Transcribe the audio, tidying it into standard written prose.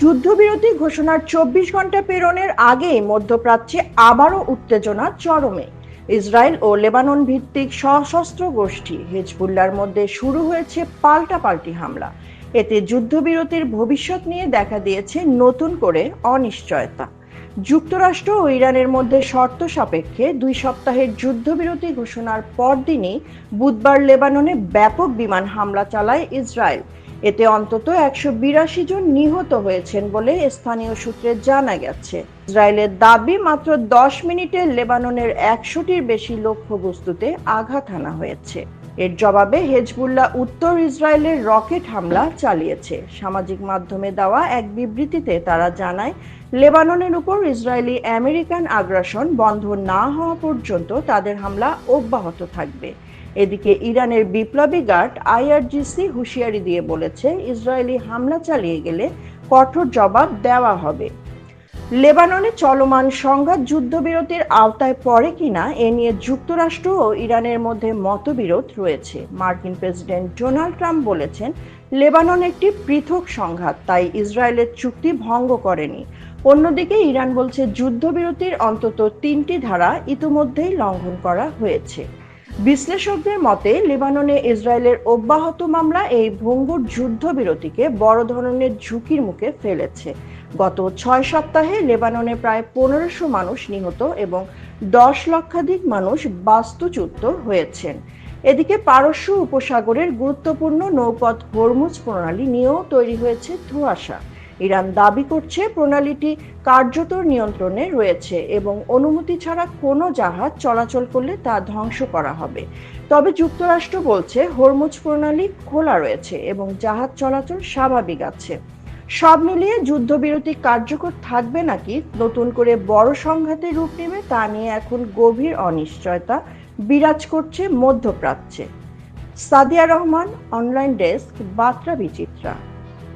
যুদ্ধবিরতি ঘোষণার ২৪ ঘন্টা পেরোনোর আগেই মধ্যপ্রাচ্যে আবারও উত্তেজনা চরমে। ইসরায়েল ও লেবানন ভিত্তিক সশস্ত্র গোষ্ঠী হিজবুল্লাহর মধ্যে শুরু হয়েছে পাল্টাপাল্টি হামলা। এতে যুদ্ধবিরতির ভবিষ্যৎ নিয়ে দেখা দিয়েছে নতুন করে অনিশ্চয়তা। যুক্তরাষ্ট্র ও ইরানের মধ্যে শর্ত সাপেক্ষে ২ সপ্তাহের যুদ্ধবিরতি ঘোষণার পরদিনই বুধবার লেবাননে ব্যাপক বিমান হামলা চালায় ইসরায়েল। এতে অন্তত ১৮২ জন নিহত হয়েছেন বলে স্থানীয় সূত্রে জানা গেছে। ইসরায়েলের দাবি, মাত্র ১০ মিনিটে লেবাননের ১০০টির বেশি লক্ষ্যবস্তুতে আঘাত হানা হয়েছে। এর জবাবে হেজবুল্লাহ উত্তর ইসরায়েলের রকেট হামলা চালিয়েছে। সামাজিক মাধ্যমে দেওয়া এক বিবৃতিতে তারা জানায়, লেবাননের উপর ইসরায়েলি আমেরিকান আগ্রাসন বন্ধ না হওয়া পর্যন্ত তাদের হামলা অব্যাহত থাকবে। এদিকে ইরানের বিপ্লবী গার্ড আইআরজিসি হুঁশিয়ারি দিয়ে বলেছে, ইসরায়েলি হামলা চালিয়ে গেলে কঠোর জবাব দেওয়া হবে। লেবাননে চলমান সংঘাত যুদ্ধবিরতির আওতায় পড়ে কিনা এ নিয়ে যুক্তরাষ্ট্র ও ইরানের মধ্যে মতবিরোধ রয়েছে। মার্কিন প্রেসিডেন্ট ডোনাল্ড ট্রাম্প বলেছেন, লেবানন একটি পৃথক সংঘাত, তাই ইসরায়েলের চুক্তি ভঙ্গ করেনি। অন্যদিকে ইরান বলছে, যুদ্ধবিরতির অন্তত ৩টি ধারা ইতিমধ্যেই লঙ্ঘন করা হয়েছে। বিশ্লেষকদের মতে, লেবাননে ইসরায়েলের অব্যাহত মামলা এই ভঙ্গুর যুদ্ধবিরতিকে বড় ধরনের ঝুঁকির মুখে ফেলেছে। গত ৬ সপ্তাহে লেবাননে প্রায় ১৫০০ মানুষ নিহত এবং ১০ লক্ষাধিক মানুষ বাস্তুচ্যুত হয়েছেন। এদিকে পারস্য উপসাগরের গুরুত্বপূর্ণ নৌপথ হরমুজ প্রণালী নিয়েও তৈরি হয়েছে ধোঁয়াশা। ইরান দাবি করছে, প্রণালীটি কার্যত নিয়ন্ত্রণে রয়েছে এবং অনুমতি ছাড়া কোনো জাহাজ চলাচল করলে তা ধ্বংস করা হবে। তবে যুক্তরাষ্ট্র বলছে, হরমুজ প্রণালী খোলা রয়েছে এবং জাহাজ চলাচল স্বাভাবিক আছে। সব মিলিয়ে যুদ্ধবিরতি কার্যকর থাকবে নাকি নতুন করে বড় সংঘাতের রূপ নেবে তা নিয়ে এখন গভীর অনিশ্চয়তা বিরাজ করছে মধ্যপ্রাচ্যে। সাদিয়া রহমান, অনলাইন ডেস্ক, বার্তা বিচিত্রা।